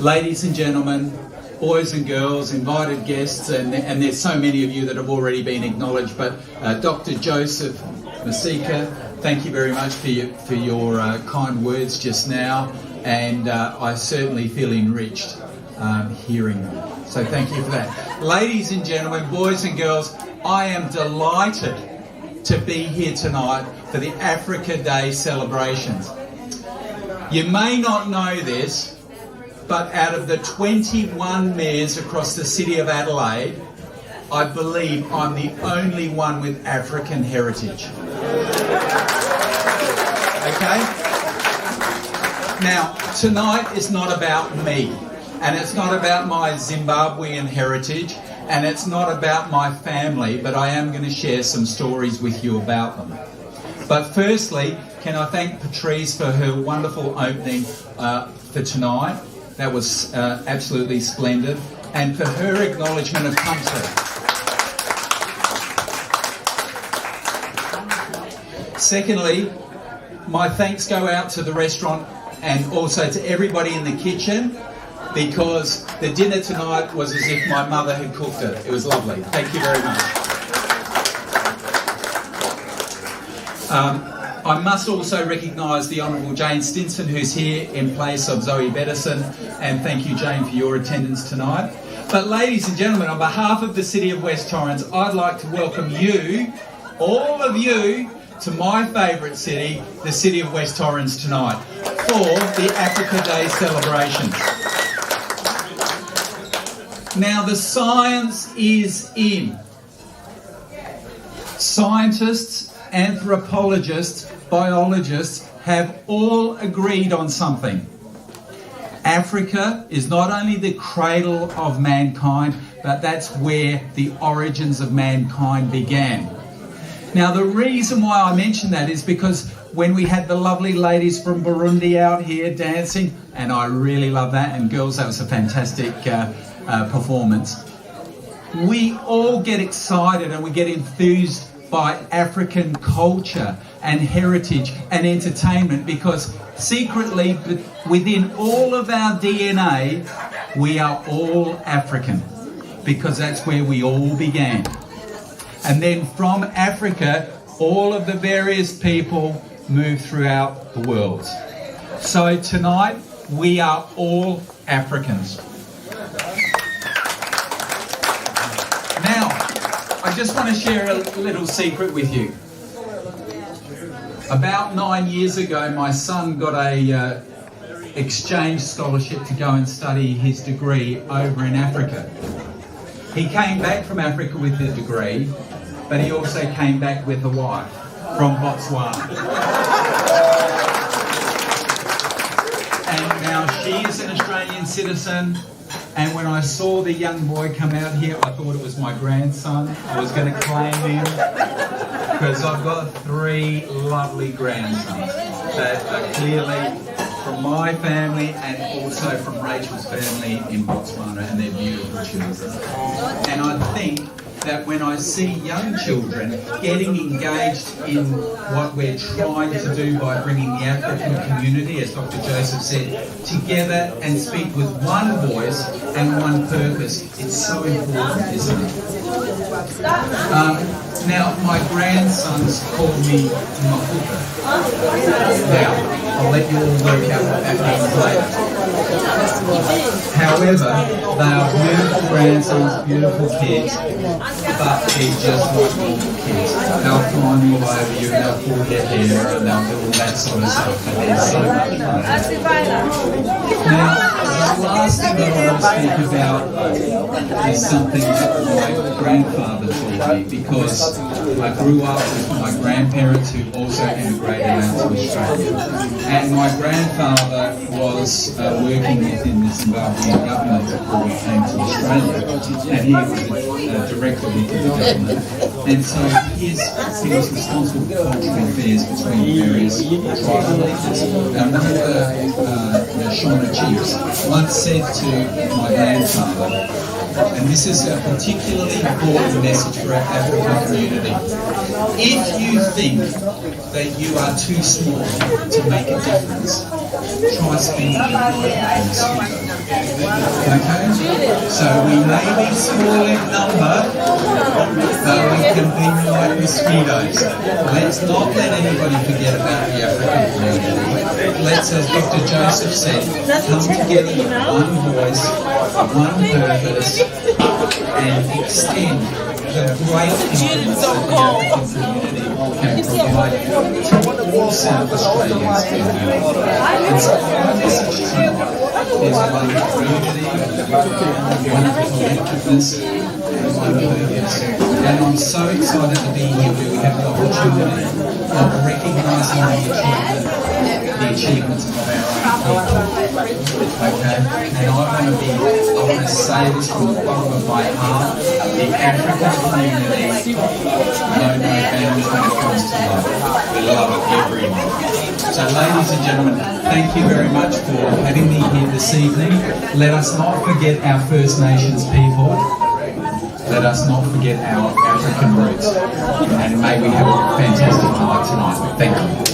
Ladies and gentlemen, boys and girls, invited guests, and there's so many of you that have already been acknowledged, but Dr. Joseph Masika, thank you very much for your kind words just now, and I certainly feel enriched hearing them. So thank you for that. Ladies and gentlemen, boys and girls, I am delighted to be here tonight for the Africa Day celebrations. You may not know this, but out of the 21 mayors across the city of Adelaide, I believe I'm the only one with African heritage. Okay? Now, tonight is not about me, and it's not about my Zimbabwean heritage, and it's not about my family, but I am going to share some stories with you about them. But firstly, can I thank Patrice for her wonderful opening for tonight. That was absolutely splendid. And for her acknowledgement of country. Secondly, my thanks go out to the restaurant and also to everybody in the kitchen, because the dinner tonight was as if my mother had cooked it. It was lovely. Thank you very much. I must also recognise the Honourable Jane Stinson, who's here in place of Zoe Bettison, and thank you, Jane, for your attendance tonight. But ladies and gentlemen, on behalf of the City of West Torrens, I'd like to welcome you, all of you, to my favourite city, the City of West Torrens tonight, for the Africa Day celebrations. Now, the science is in. Scientists, anthropologists, biologists have all agreed on something. Africa is not only the cradle of mankind, but that's where the origins of mankind began. Now, the reason why I mention that is because when we had the lovely ladies from Burundi out here dancing, and I really love that, and girls, that was a fantastic performance. We all get excited and we get enthused by African culture and heritage and entertainment, because secretly within all of our DNA we are all African, because that's where we all began. And then from Africa all of the various people move throughout the world. So tonight we are all Africans. Now, I just want to share a little secret with you. About 9 years ago, my son got a exchange scholarship to go and study his degree over in Africa. He came back from Africa with the degree, but he also came back with a wife from Botswana. And now she is an Australian citizen. And when I saw the young boy come out here, I thought it was my grandson. I was going to claim him, because I've got 3 lovely grandsons that are clearly from my family and also from Rachel's family in Botswana, and they're beautiful children. And I think that when I see young children getting engaged in what we're trying to do by bringing the African community, as Dr. Joseph said, together and speak with one voice and one purpose, it's so important, isn't it? Now, my grandsons call me Mafuta. Now, I'll let you all work out what that means later. However, they are beautiful grandsons, beautiful kids, but they're just like normal kids. They'll climb all over you, they'll pull your hair, and they'll do all that sort of stuff, and there's so much fun. Now, the last thing that I want to speak about is something that my grandfather taught me, because I grew up with my grandparents who also immigrated out to Australia. And my grandfather was working within the Zimbabwean government before he came to Australia, and he was a director within the government. And so he was responsible for cultural affairs between various tribal leaders. And one of the Shona chiefs once said to my grandfather, and this is a particularly important message for our African community: if you think that you are too small to make a difference, try spending your time. Okay? So we may be small in number, but we can be like mosquitoes. Let's not let anybody forget about the African community. Let's, as Dr. Joseph said, come together with one voice, one purpose, and extend the great kindness that the African community can provide to all South Australians and beyond. And so my message tonight is one of unity, one of collectiveness, and one purpose. And I'm so excited to be here where we have the opportunity of recognising the achievements of our own people. Okay? And I want to say this from the bottom of my heart. The African community know no bounds when it comes to love. We love everyone. So ladies and gentlemen, thank you very much for having me here this evening. Let us not forget our First Nations people. Let us not forget our African roots. And may we have a fantastic night tonight. Thank you.